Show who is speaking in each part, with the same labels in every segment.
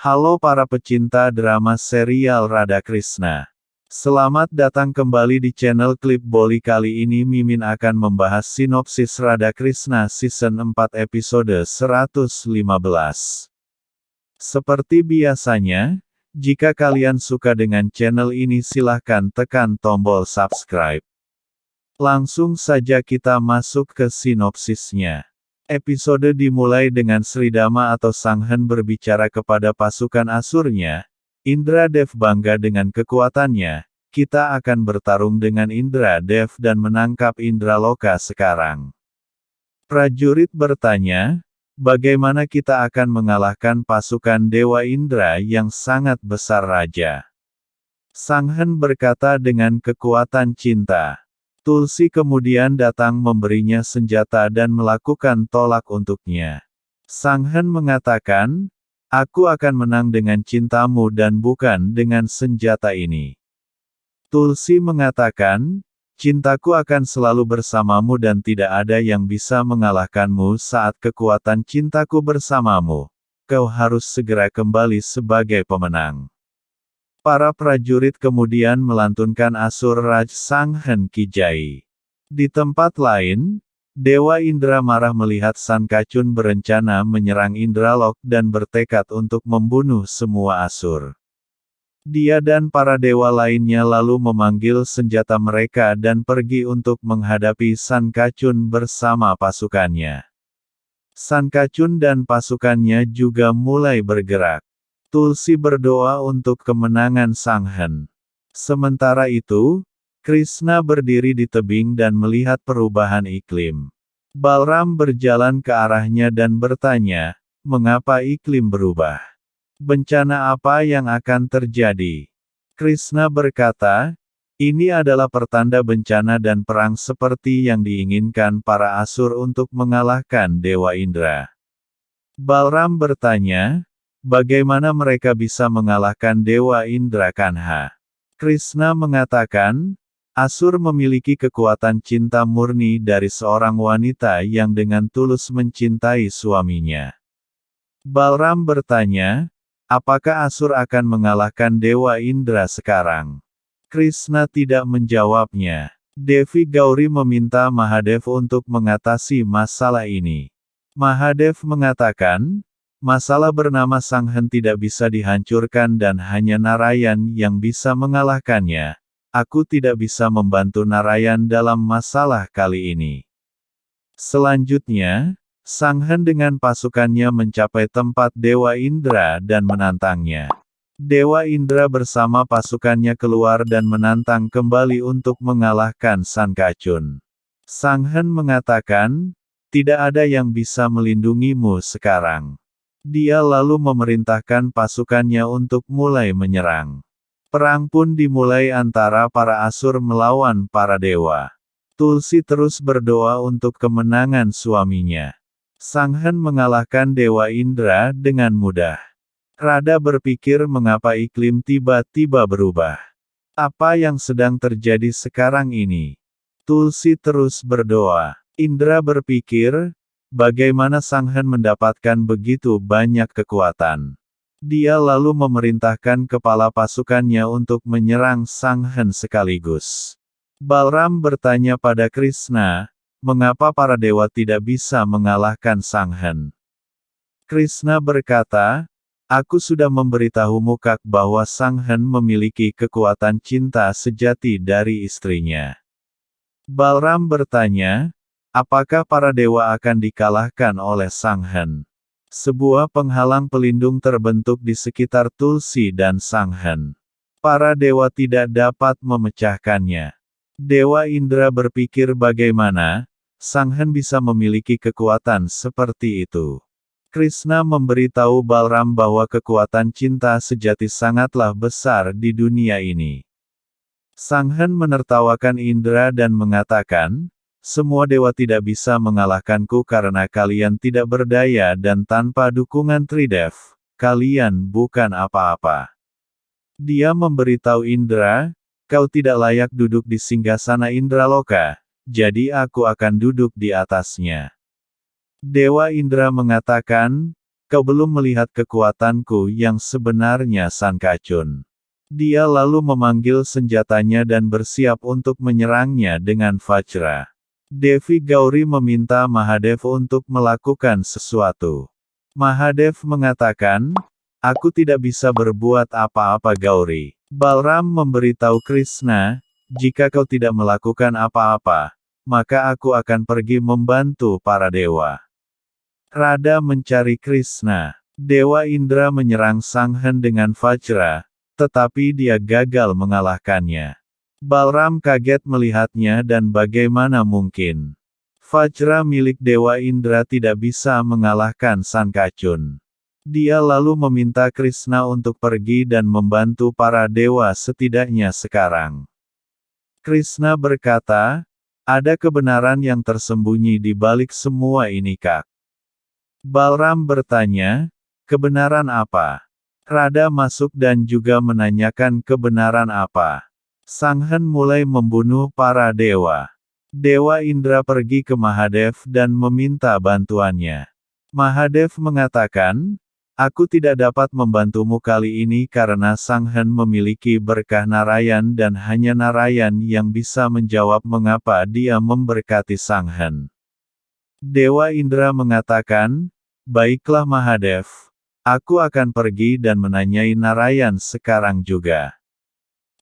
Speaker 1: Halo para pecinta drama serial Radha Krishna. Selamat datang kembali di channel Klip Boli. Kali ini Mimin akan membahas sinopsis Radha Krishna Season 4 episode 115. Seperti biasanya, jika kalian suka dengan channel ini silahkan tekan tombol subscribe. Langsung saja kita masuk ke sinopsisnya. Episode dimulai dengan Sridama atau Sanghen berbicara kepada pasukan Asurnya. Indra Dev bangga dengan kekuatannya. Kita akan bertarung dengan Indra Dev dan menangkap Indraloka sekarang. Prajurit bertanya, bagaimana kita akan mengalahkan pasukan Dewa Indra yang sangat besar raja? Sanghen berkata dengan kekuatan cinta. Tulsi kemudian datang memberinya senjata dan melakukan tolak untuknya. Sanghen mengatakan, aku akan menang dengan cintamu dan bukan dengan senjata ini. Tulsi mengatakan, cintaku akan selalu bersamamu dan tidak ada yang bisa mengalahkanmu saat kekuatan cintaku bersamamu. Kau harus segera kembali sebagai pemenang. Para prajurit kemudian melantunkan Asur Raj Sanghen Kijai. Di tempat lain, Dewa Indra marah melihat Sankacun berencana menyerang Indralok dan bertekad untuk membunuh semua Asur. Dia dan para dewa lainnya lalu memanggil senjata mereka dan pergi untuk menghadapi Sankacun bersama pasukannya. Sankacun dan pasukannya juga mulai bergerak. Tulsi berdoa untuk kemenangan Sanghen. Sementara itu, Krishna berdiri di tebing dan melihat perubahan iklim. Balram berjalan ke arahnya dan bertanya, mengapa iklim berubah? Bencana apa yang akan terjadi? Krishna berkata, ini adalah pertanda bencana dan perang seperti yang diinginkan para Asur untuk mengalahkan Dewa Indra. Balram bertanya, bagaimana mereka bisa mengalahkan Dewa Indra Kanha? Krishna mengatakan, Asur memiliki kekuatan cinta murni dari seorang wanita yang dengan tulus mencintai suaminya. Balram bertanya, apakah Asur akan mengalahkan Dewa Indra sekarang? Krishna tidak menjawabnya. Devi Gauri meminta Mahadev untuk mengatasi masalah ini. Mahadev mengatakan, masalah bernama Sanghen tidak bisa dihancurkan dan hanya Narayan yang bisa mengalahkannya. Aku tidak bisa membantu Narayan dalam masalah kali ini. Selanjutnya, Sanghen dengan pasukannya mencapai tempat Dewa Indra dan menantangnya. Dewa Indra bersama pasukannya keluar dan menantang kembali untuk mengalahkan Sankacun. Sanghen mengatakan, tidak ada yang bisa melindungimu sekarang. Dia lalu memerintahkan pasukannya untuk mulai menyerang. Perang pun dimulai antara para Asur melawan para dewa. Tulsi terus berdoa untuk kemenangan suaminya. Sanghen mengalahkan Dewa Indra dengan mudah. Radha berpikir mengapa iklim tiba-tiba berubah. Apa yang sedang terjadi sekarang ini? Tulsi terus berdoa. Indra berpikir, bagaimana Sanghen mendapatkan begitu banyak kekuatan? Dia lalu memerintahkan kepala pasukannya untuk menyerang Sanghen sekaligus. Balram bertanya pada Krishna, mengapa para dewa tidak bisa mengalahkan Sanghen? Krishna berkata, aku sudah memberitahumu Kak bahwa Sanghen memiliki kekuatan cinta sejati dari istrinya. Balram bertanya, apakah para dewa akan dikalahkan oleh Sanghen? Sebuah penghalang pelindung terbentuk di sekitar Tulsi dan Sanghen. Para dewa tidak dapat memecahkannya. Dewa Indra berpikir bagaimana Sanghen bisa memiliki kekuatan seperti itu. Krishna memberitahu Balram bahwa kekuatan cinta sejati sangatlah besar di dunia ini. Sanghen menertawakan Indra dan mengatakan, semua dewa tidak bisa mengalahkanku karena kalian tidak berdaya dan tanpa dukungan Tridev, kalian bukan apa-apa. Dia memberitahu Indra, kau tidak layak duduk di singgasana Indraloka, jadi aku akan duduk di atasnya. Dewa Indra mengatakan, kau belum melihat kekuatanku yang sebenarnya Sankacun. Dia lalu memanggil senjatanya dan bersiap untuk menyerangnya dengan Vajra. Devi Gauri meminta Mahadev untuk melakukan sesuatu. Mahadev mengatakan, aku tidak bisa berbuat apa-apa Gauri. Balram memberitahu Krishna, jika kau tidak melakukan apa-apa, maka aku akan pergi membantu para dewa. Radha mencari Krishna. Dewa Indra menyerang Sanghen dengan Vajra, tetapi dia gagal mengalahkannya. Balram kaget melihatnya dan bagaimana mungkin Vajra milik Dewa Indra tidak bisa mengalahkan Sankacun. Dia lalu meminta Krishna untuk pergi dan membantu para dewa setidaknya sekarang. Krishna berkata, ada kebenaran yang tersembunyi di balik semua ini Kak. Balram bertanya, kebenaran apa? Radha masuk dan juga menanyakan kebenaran apa. Sanghen mulai membunuh para dewa. Dewa Indra pergi ke Mahadev dan meminta bantuannya. Mahadev mengatakan, aku tidak dapat membantumu kali ini karena Sanghen memiliki berkah Narayan dan hanya Narayan yang bisa menjawab mengapa dia memberkati Sanghen. Dewa Indra mengatakan, baiklah Mahadev, aku akan pergi dan menanyai Narayan sekarang juga.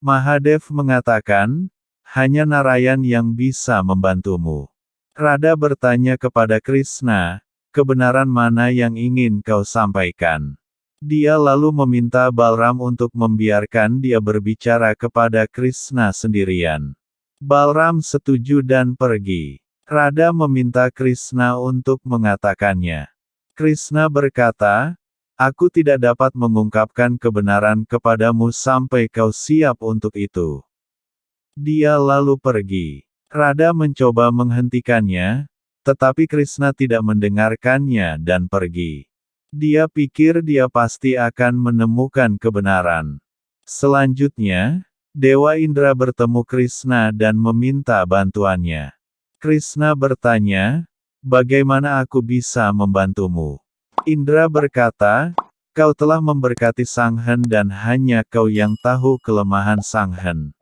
Speaker 1: Mahadev mengatakan, hanya Narayan yang bisa membantumu. Radha bertanya kepada Krishna, kebenaran mana yang ingin kau sampaikan? Dia lalu meminta Balram untuk membiarkan dia berbicara kepada Krishna sendirian. Balram setuju dan pergi. Radha meminta Krishna untuk mengatakannya. Krishna berkata, aku tidak dapat mengungkapkan kebenaran kepadamu sampai kau siap untuk itu. Dia lalu pergi. Radha mencoba menghentikannya, tetapi Krishna tidak mendengarkannya dan pergi. Dia pikir dia pasti akan menemukan kebenaran. Selanjutnya, Dewa Indra bertemu Krishna dan meminta bantuannya. Krishna bertanya, bagaimana aku bisa membantumu? Indra berkata, kau telah memberkati Sanghen dan hanya kau yang tahu kelemahan Sanghen.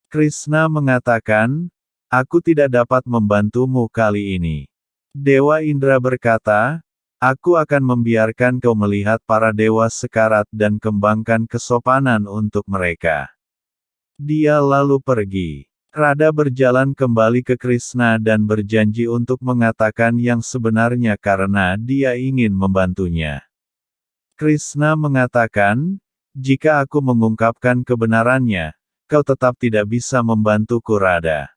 Speaker 1: Krishna mengatakan, aku tidak dapat membantumu kali ini. Dewa Indra berkata, aku akan membiarkan kau melihat para dewa sekarat dan kembangkan kesopanan untuk mereka. Dia lalu pergi. Radha berjalan kembali ke Krishna dan berjanji untuk mengatakan yang sebenarnya karena dia ingin membantunya. Krishna mengatakan, jika aku mengungkapkan kebenarannya, kau tetap tidak bisa membantuku Radha.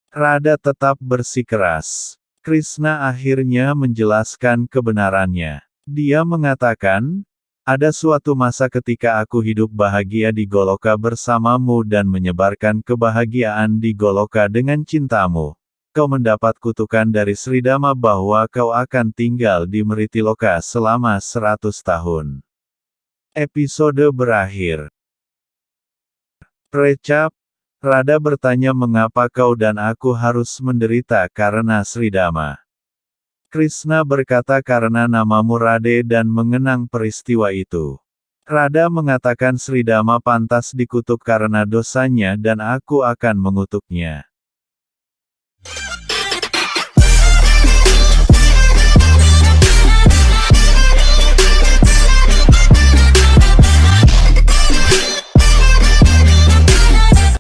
Speaker 1: Radha tetap bersikeras. Krishna akhirnya menjelaskan kebenarannya. Dia mengatakan, ada suatu masa ketika aku hidup bahagia di Goloka bersamamu dan menyebarkan kebahagiaan di Goloka dengan cintamu. Kau mendapat kutukan dari Sridama bahwa kau akan tinggal di Meritiloka selama 100 tahun. Episode berakhir. Recap, Radha bertanya mengapa kau dan aku harus menderita karena Sridama. Krishna berkata karena namamu Radhe dan mengenang peristiwa itu. Radha mengatakan Sridama pantas dikutuk karena dosanya dan aku akan mengutuknya.